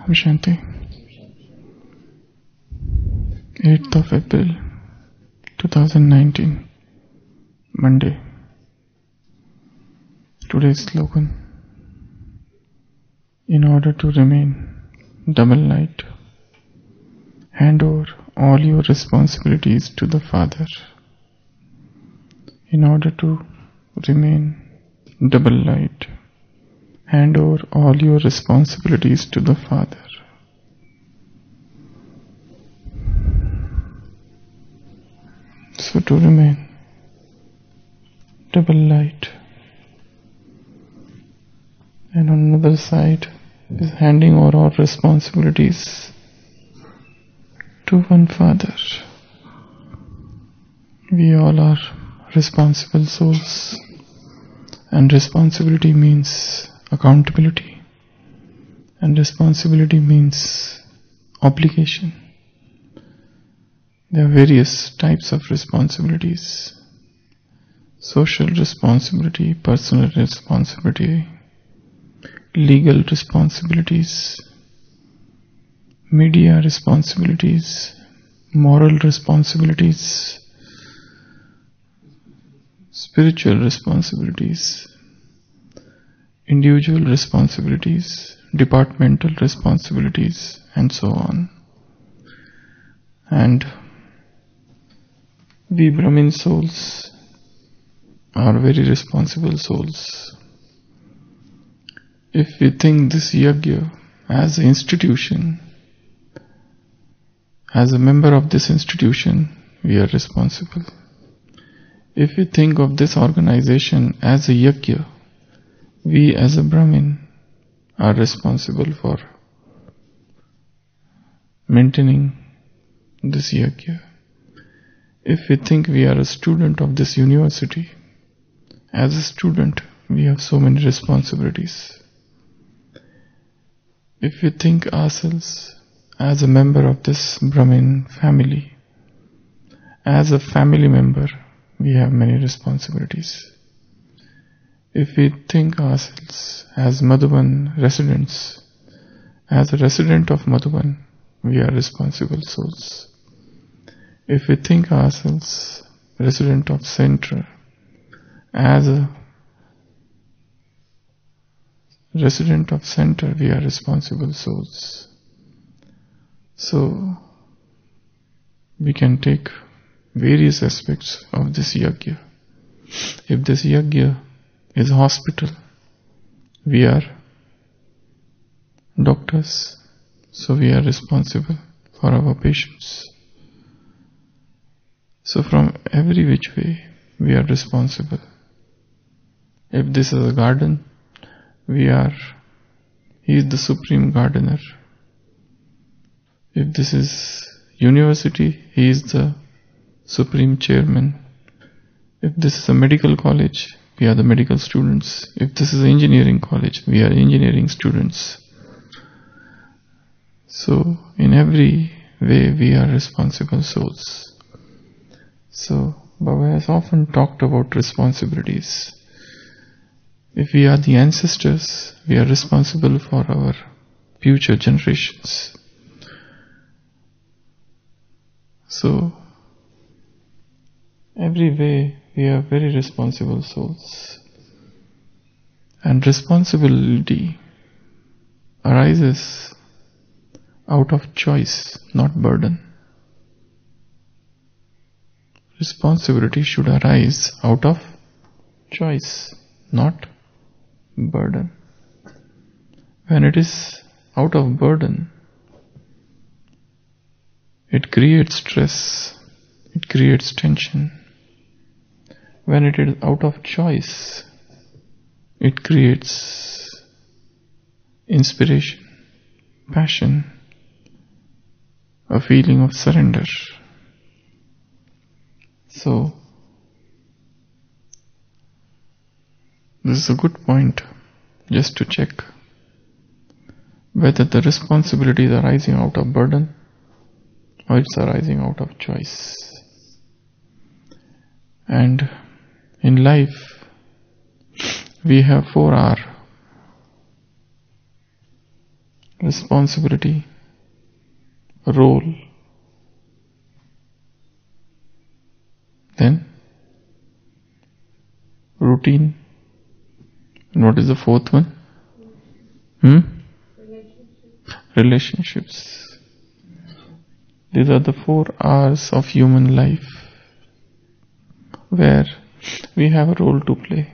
Om Shanti. 8th of April 2019, Monday. Today's slogan: in order to remain double light, hand over all your responsibilities to the Father. In order to remain double light, hand over all your responsibilities to the Father. So to remain double light, and on another side is handing over all responsibilities to one Father. We all are responsible souls, and responsibility means accountability, and responsibility means obligation. There are various types of responsibilities: social responsibility, personal responsibility, legal responsibilities, media responsibilities, moral responsibilities, spiritual responsibilities, individual responsibilities, departmental responsibilities, and so on. And we Brahmin souls are very responsible souls. If we think this yajna as an institution, as a member of this institution, we are responsible. If we think of this organization as a yajna, we as a Brahmin are responsible for maintaining this yajna. If we think we are a student of this university, as a student we have so many responsibilities. If we think ourselves as a member of this Brahmin family, as a family member, we have many responsibilities. If we think ourselves as Madhuban residents, as a resident of Madhuban, we are responsible souls. If we think ourselves resident of Centre, as a resident of Centre, we are responsible souls. So we can take various aspects of this yajna. If this yajna is a hospital, we are doctors, so we are responsible for our patients. So from every which way we are responsible. If this is a garden, he is the supreme gardener. If this is university, he is the supreme chairman. If this is a medical college, we are the medical students. If this is an engineering college, we are engineering students. So in every way we are responsible souls. So Baba has often talked about responsibilities. If we are the ancestors, we are responsible for our future generations. So every way we are very responsible souls. And responsibility arises out of choice, not burden. Responsibility should arise out of choice, not burden. When it is out of burden, it creates stress, it creates tension. When it is out of choice, it creates inspiration, passion, a feeling of surrender. So this is a good point just to check whether the responsibility is arising out of burden or it's arising out of choice. And in life we have 4 R: responsibility, role. Then routine. And what is the fourth one? Relationships. These are the 4 R's of human life, where we have a role to play,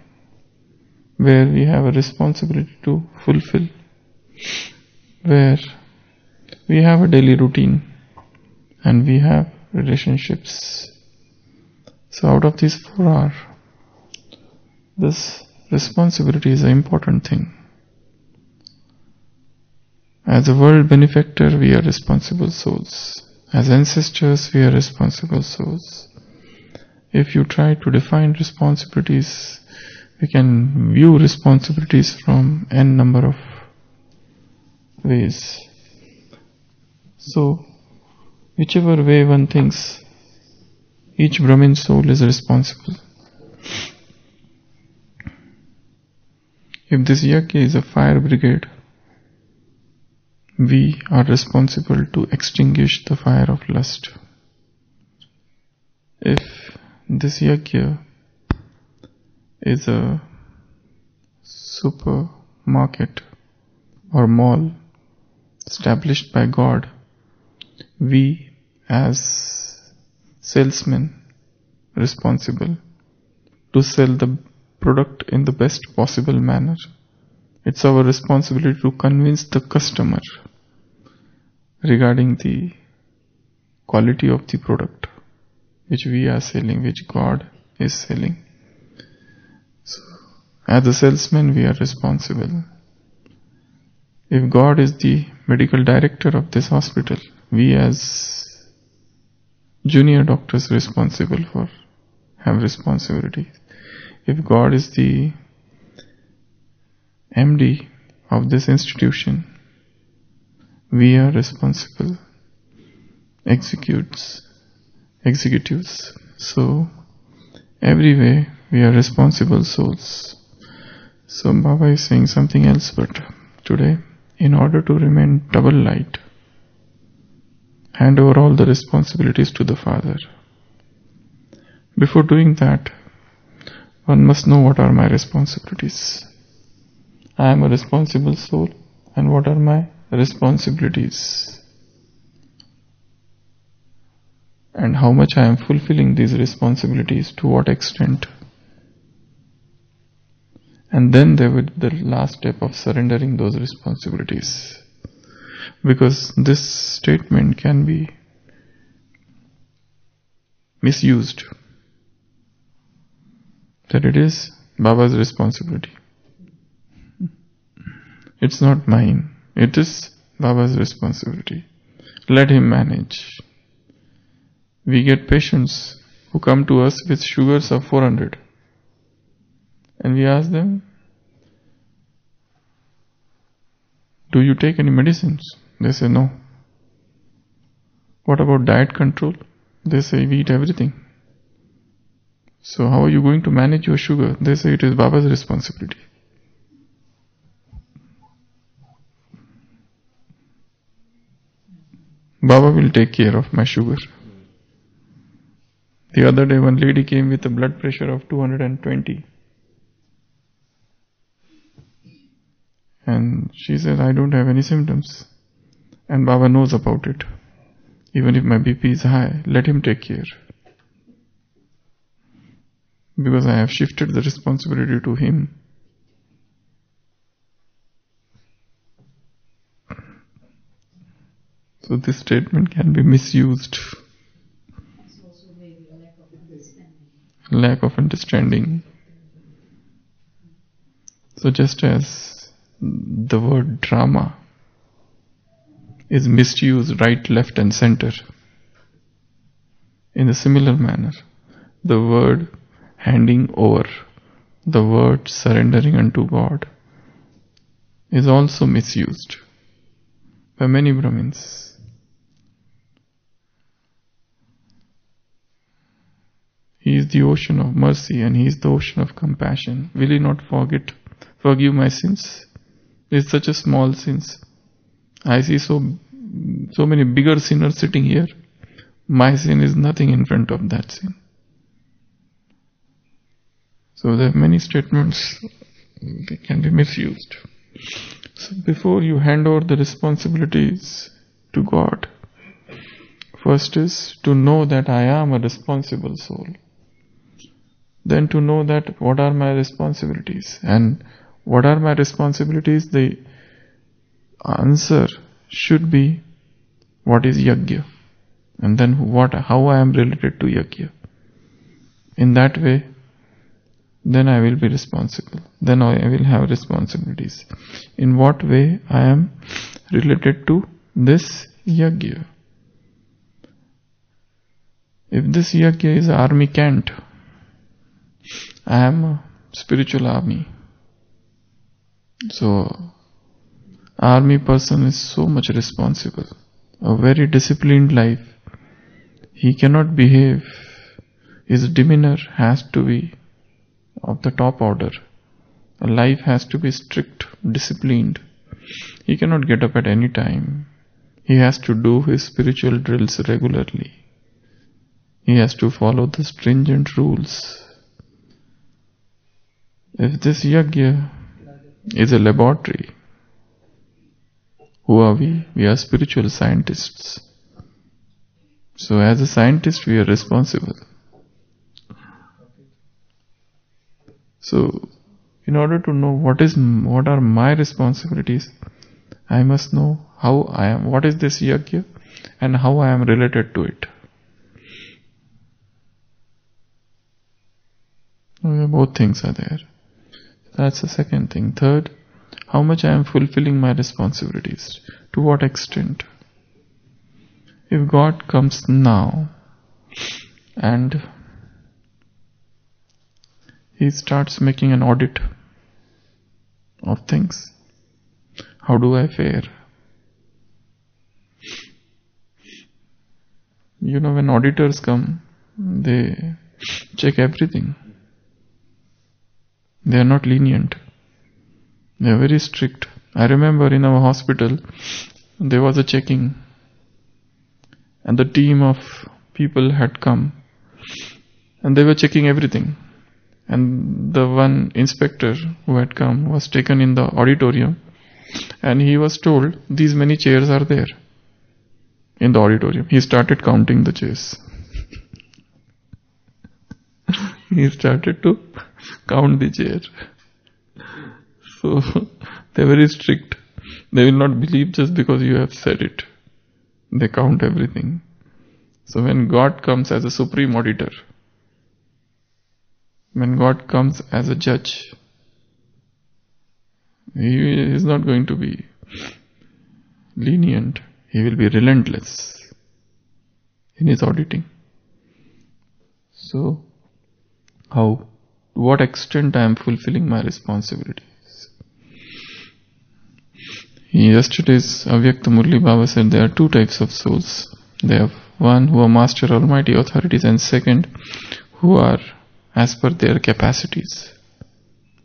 where we have a responsibility to fulfill, where we have a daily routine and we have relationships. So out of these 4 R, this responsibility is an important thing. As a world benefactor, we are responsible souls. As ancestors, we are responsible souls. If you try to define responsibilities, we can view responsibilities from n number of ways. So, whichever way one thinks, each Brahmin soul is responsible. If this yajna is a fire brigade, we are responsible to extinguish the fire of lust. If this yajna is a supermarket or mall established by God, we as salesmen responsible to sell the product in the best possible manner. It's our responsibility to convince the customer regarding the quality of the product which we are selling, which God is selling. So, as a salesman, we are responsible. If God is the medical director of this hospital, we as junior doctors have responsibility. If God is the MD of this institution, we are responsible executives. So, every way we are responsible souls. So, Baba is saying something else, but today, in order to remain double light, hand over all the responsibilities to the Father. Before doing that, one must know what are my responsibilities. I am a responsible soul, and what are my responsibilities? And how much I am fulfilling these responsibilities, to what extent? And then there will be the last step of surrendering those responsibilities. Because this statement can be misused. That it is Baba's responsibility. It's not mine. It is Baba's responsibility. Let him manage. We get patients who come to us with sugars of 400. And we ask them, do you take any medicines? They say no. What about diet control? They say we eat everything. So how are you going to manage your sugar? They say it is Baba's responsibility. Baba will take care of my sugar. The other day one lady came with a blood pressure of 220. And she said, I don't have any symptoms. And Baba knows about it. Even if my BP is high, let him take care. Because I have shifted the responsibility to him. So this statement can be misused. It's also maybe a lack of understanding. Lack of understanding. So just as the word drama is misused right, left and center, in a similar manner, the word handing over, the word surrendering unto God is also misused by many Brahmins. He is the ocean of mercy and He is the ocean of compassion. Will He not forgive my sins? It's such a small sins. I see so many bigger sinners sitting here. My sin is nothing in front of that sin. So there are many statements that can be misused. So before you hand over the responsibilities to God, first is to know that I am a responsible soul. Then to know that what are my responsibilities. And what are my responsibilities? The answer should be what is yajna. And then how I am related to yajna. In that way, then I will be responsible. Then I will have responsibilities. In what way I am related to this yajna? If this yajna is army camp, I am a spiritual army. So, army person is so much responsible. A very disciplined life. He cannot behave. His demeanor has to be of the top order. A life has to be strict, disciplined. He cannot get up at any time. He has to do his spiritual drills regularly. He has to follow the stringent rules. If this yajna is a laboratory, who are we? We are spiritual scientists. So as a scientist, we are responsible. So, in order to know what are my responsibilities, I must know how I am, what is this yajna, and how I am related to it. Both things are there. That's the second thing. Third, how much I am fulfilling my responsibilities. To what extent? If God comes now and He starts making an audit of things, how do I fare? You know, when auditors come, they check everything. They are not lenient. They are very strict. I remember in our hospital, there was a checking, and the team of people had come, and they were checking everything. And the one inspector who had come was taken in the auditorium, and he was told, these many chairs are there in the auditorium. He started counting the chairs. He started to count the chair. So they are very strict. They will not believe just because you have said it. They count everything. So when God comes as a supreme auditor, when God comes as a judge, He is not going to be lenient. He will be relentless in His auditing. So, to what extent I am fulfilling my responsibilities? Yesterday's Avyakta Murli Baba said there are two types of souls. They have one who are master almighty authorities, and second who are as per their capacities,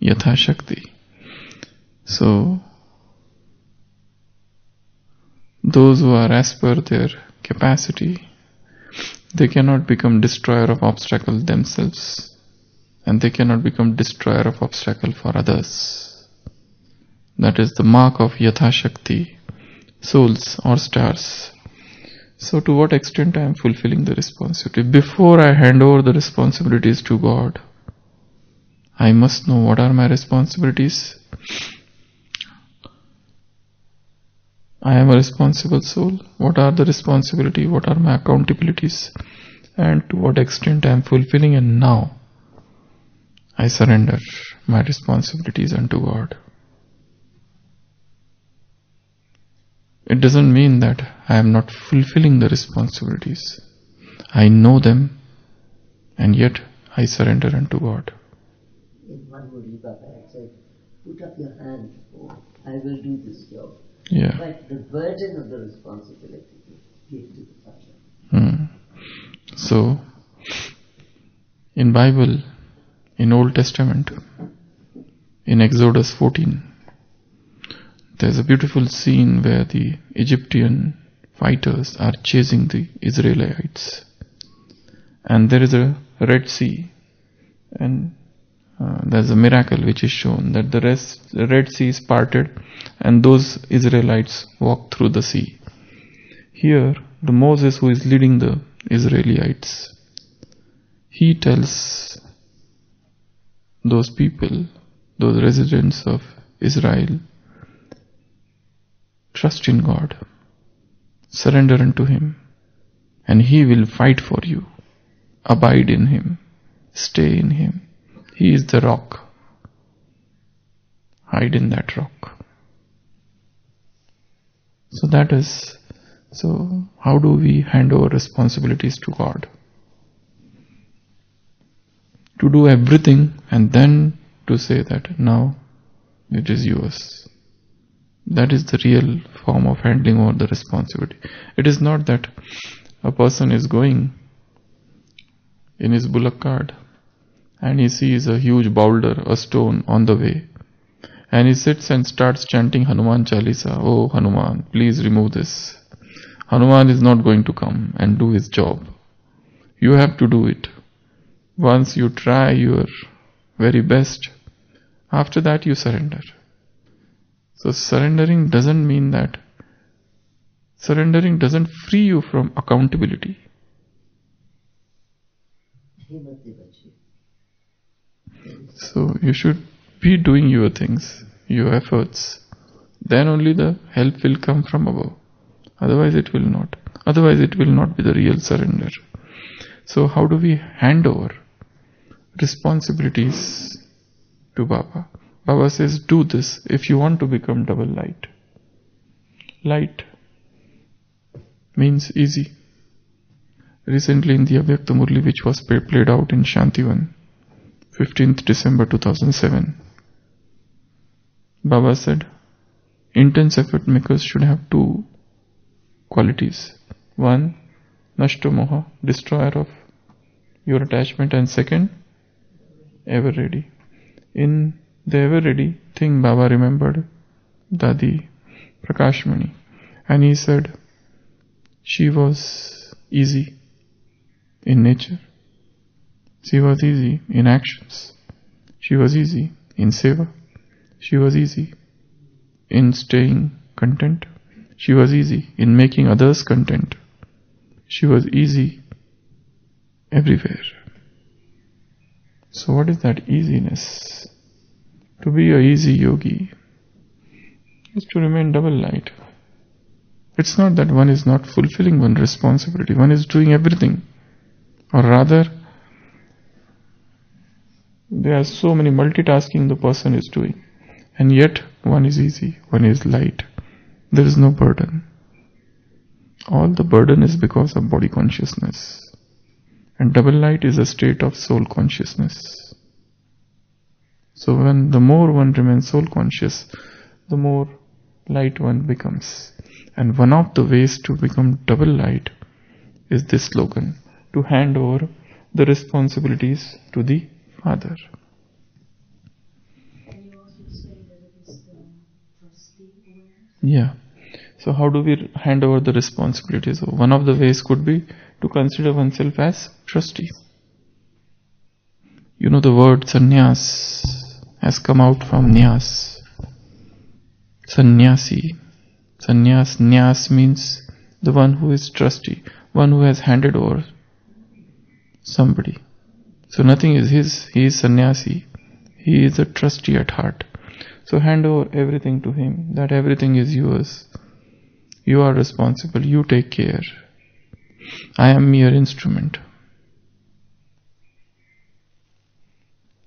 Yatha Shakti. So, those who are as per their capacity, they cannot become destroyer of obstacle themselves, and they cannot become destroyer of obstacle for others. That is the mark of Yatha Shakti, souls or stars. So to what extent I am fulfilling the responsibility? Before I hand over the responsibilities to God, I must know what are my responsibilities. I am a responsible soul. What are the responsibility? What are my accountabilities? And to what extent I am fulfilling, and now I surrender my responsibilities unto God. It doesn't mean that I am not fulfilling the responsibilities. I know them, and yet I surrender unto God. In one Murli Baba had said, put up your hand, I will do this job. Yeah. But the burden of the responsibility give to the Father. So, in Bible, in Old Testament, in Exodus 14, there's a beautiful scene where the Egyptian fighters are chasing the Israelites. And there is a Red Sea. And there's a miracle which is shown that the Red Sea is parted and those Israelites walk through the sea. Here, the Moses who is leading the Israelites, he tells those people, those residents of Israel, trust in God, surrender unto Him, and He will fight for you. Abide in Him, stay in Him. He is the rock. Hide in that rock. So how do we hand over responsibilities to God? To do everything and then to say that now it is yours. That is the real form of handing over the responsibility. It is not that a person is going in his bullock cart and he sees a huge boulder, a stone on the way, and he sits and starts chanting Hanuman Chalisa. Oh Hanuman, please remove this. Hanuman is not going to come and do his job. You have to do it. Once you try your very best, after that you surrender. So surrendering doesn't mean that. Surrendering doesn't free you from accountability. So you should be doing your things, your efforts. Then only the help will come from above. Otherwise it will not. Otherwise it will not be the real surrender. So how do we hand over responsibilities to Baba? Baba says, do this if you want to become double light. Light means easy. Recently in the Avyakta Murli, which was played out in Shantivan, 15th December 2007, Baba said, intense effort makers should have two qualities. One, Nashto Moha, destroyer of your attachment, and second, ever ready. In the ever ready thing, Baba remembered Dadi Prakashmani, and he said, she was easy in nature. She was easy in actions. She was easy in seva. She was easy in staying content. She was easy in making others content. She was easy everywhere. So what is that easiness? To be a easy yogi is to remain double light. It's not that one is not fulfilling one responsibility. One is doing everything. Or rather, there are so many multitasking the person is doing. And yet, one is easy, one is light. There is no burden. All the burden is because of body consciousness. And double light is a state of soul consciousness. So when the more one remains soul conscious, the more light one becomes. And one of the ways to become double light is this slogan, to hand over the responsibilities to the Father. Can you also say that it is the trustee awareness? Yeah. So how do we hand over the responsibilities? One of the ways could be to consider oneself as trustee. You know, the word sannyas has come out from nyas. Sannyasi. Sannyas, nyas means the one who is trustee, one who has handed over somebody. So nothing is his, he is sannyasi. He is a trustee at heart. So hand over everything to him, that everything is yours. You are responsible, you take care. I am mere instrument.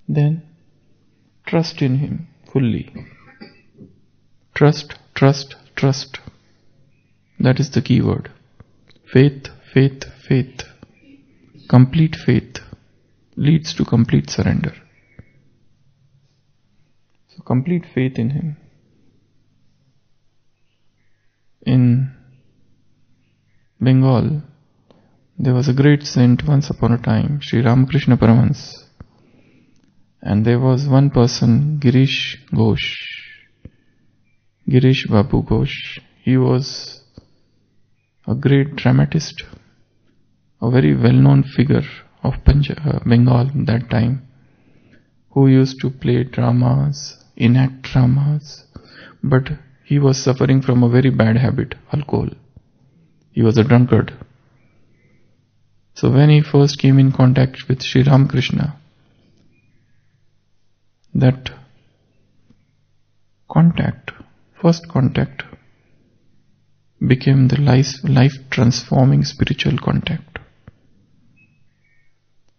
Then trust in him fully. Trust, trust, trust. That is the key word. Faith, faith, faith. Complete faith leads to complete surrender. So complete faith in him. In Bengal, there was a great saint once upon a time, Sri Ramakrishna Paramhans. And there was one person, Girish Ghosh. Girish Babu Ghosh. He was a great dramatist, a very well-known figure of Bengal that time, who used to play dramas, enact dramas, but he was suffering from a very bad habit, alcohol. He was a drunkard. So when he first came in contact with Sri Ramakrishna, that first contact became the life transforming spiritual contact.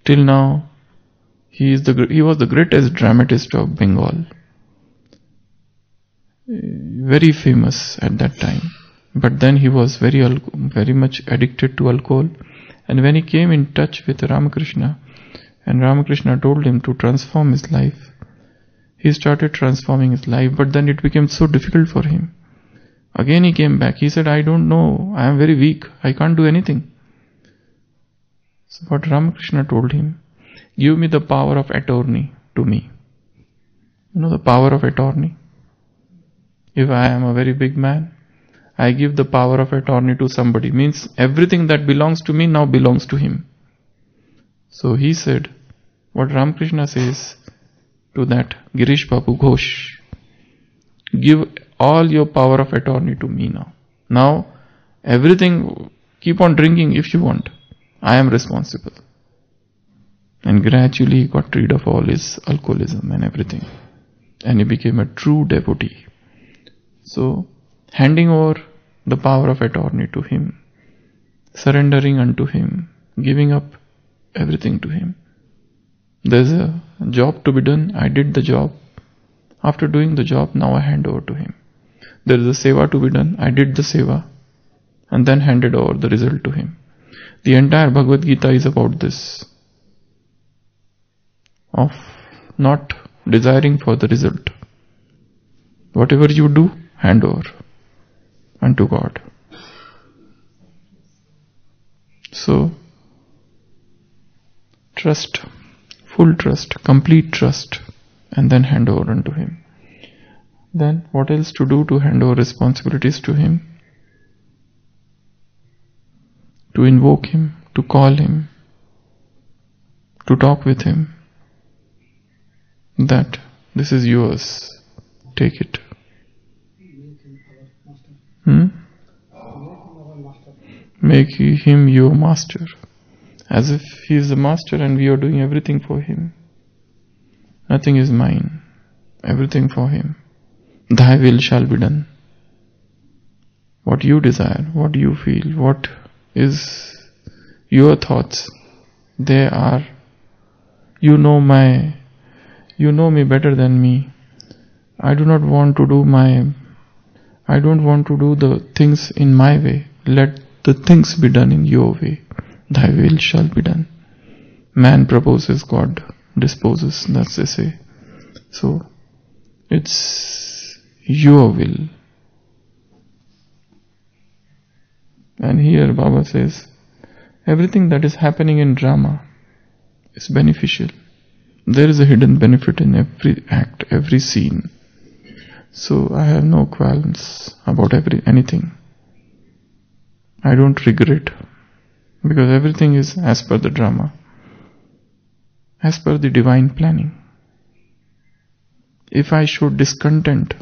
Till now, he was the greatest dramatist of Bengal. Very famous at that time. But then he was very much addicted to alcohol. And when he came in touch with Ramakrishna, and Ramakrishna told him to transform his life, he started transforming his life. But then it became so difficult for him. Again he came back. He said, I don't know. I am very weak. I can't do anything. So what Ramakrishna told him, give me the power of attorney to me. You know the power of attorney? If I am a very big man, I give the power of attorney to somebody. Means everything that belongs to me now belongs to him. So he said, what Ramakrishna says to that Girish Babu Ghosh, give all your power of attorney to me now. Now everything, keep on drinking if you want. I am responsible. And gradually he got rid of all his alcoholism and everything. And he became a true devotee. So, handing over the power of attorney to him, surrendering unto him, giving up everything to him. There's a job to be done, I did the job. After doing the job, now I hand over to him. There is a seva to be done, I did the seva, and then handed over the result to him. The entire Bhagavad Gita is about this, of not desiring for the result. Whatever you do, hand over unto God. So, trust, full trust, complete trust, and then hand over unto Him. Then what else to do to hand over responsibilities to Him? To invoke Him, to call Him, to talk with Him, that this is yours, take it. Make Him your master, as if He is the master and we are doing everything for Him. Nothing is mine, everything for Him. Thy will shall be done. What you desire, what you feel, what is your thoughts, they are, you know me better than me. I don't want to do the things in my way. Let the things be done in your way. Thy will shall be done. Man proposes, God disposes, that's they say. So, it's your will. And here Baba says, everything that is happening in drama is beneficial. There is a hidden benefit in every act, every scene. So I have no qualms about anything. I don't regret, because everything is as per the drama, as per the divine planning. If I show discontent,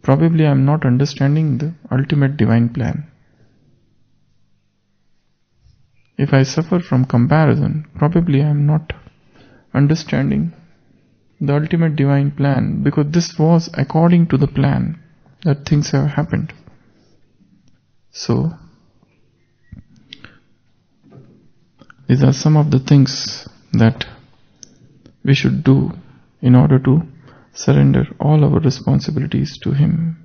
probably I am not understanding the ultimate divine plan. If I suffer from comparison, probably I am not understanding the ultimate divine plan, because this was according to the plan that things have happened. So, these are some of the things that we should do in order to surrender all our responsibilities to Him.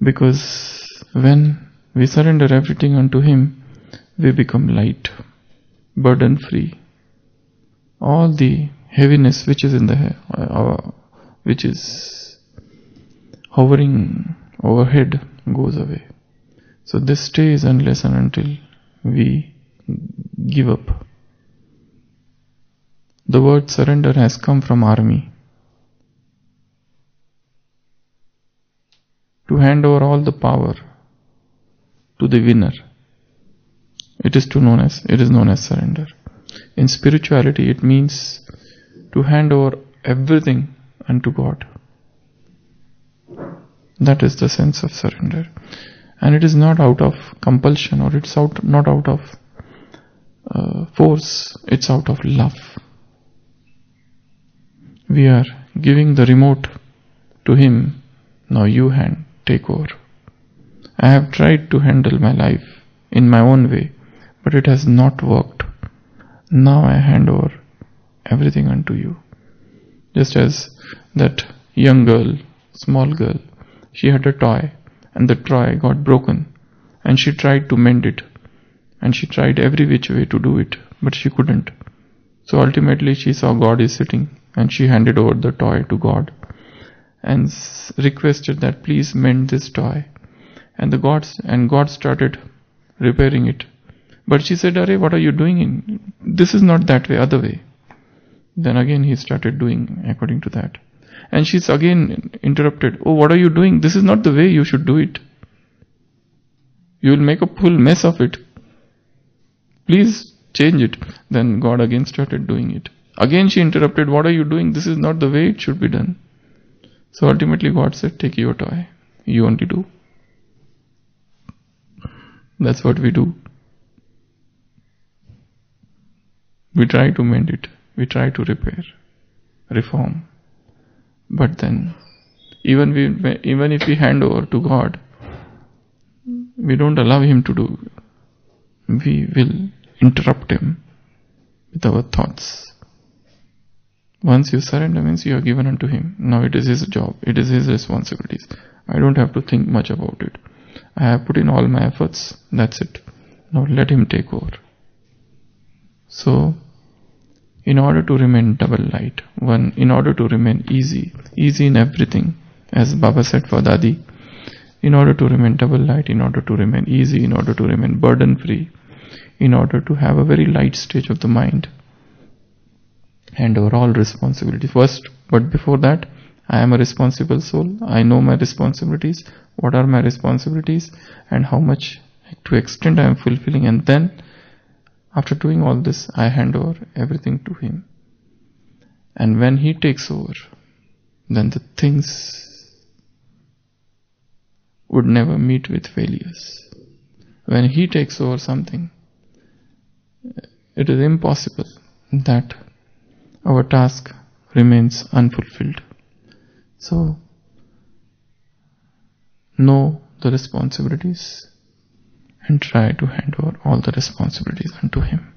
Because when we surrender everything unto Him, we become light, burden free. All the heaviness which is in the which is hovering overhead goes away. So this stays unless and until we give up. The word surrender has come from army. to hand over all the power to the winner. It is known as surrender. In spirituality, it means to hand over everything unto God. That is the sense of surrender. And it is not out of compulsion, or it's not out of force, it's out of love. We are giving the remote to Him. Now you take over. I have tried to handle my life in my own way, but it has not worked. Now I hand over everything unto you. Just as that young girl, small girl, she had a toy, and the toy got broken, and she tried to mend it, and she tried every which way to do it, but she couldn't. So ultimately she saw God is sitting, and she handed over the toy to God and requested that please mend this toy. And God started repairing it. But she said, "Arey, what are you doing? This is not that way, other way." Then again he started doing according to that. And she's again interrupted. "Oh, what are you doing? This is not the way you should do it. You will make a full mess of it. Please change it." Then God again started doing it. Again she interrupted. "What are you doing? This is not the way it should be done." So ultimately God said, "Take your toy. You only do." That's what we do. We try to mend it. We try to repair, reform. But then, even if we hand over to God, we don't allow Him to do. We will interrupt Him with our thoughts. Once you surrender, means you are given unto Him. Now it is His job. It is His responsibilities. I don't have to think much about it. I have put in all my efforts. That's it. Now let Him take over. So, in order to remain double light, in order to remain easy in everything, as Baba said for Dadi, in order to remain double light, in order to remain easy, in order to remain burden free, in order to have a very light stage of the mind, hand over all responsibility first. But before that, I am a responsible soul. I know my responsibilities. What are my responsibilities, and how much to extent I am fulfilling. And then, after doing all this, I hand over everything to Him. And when He takes over, then the things would never meet with failures. When He takes over something, it is impossible that our task remains unfulfilled. So, know the responsibilities and try to hand over all the responsibilities unto Him.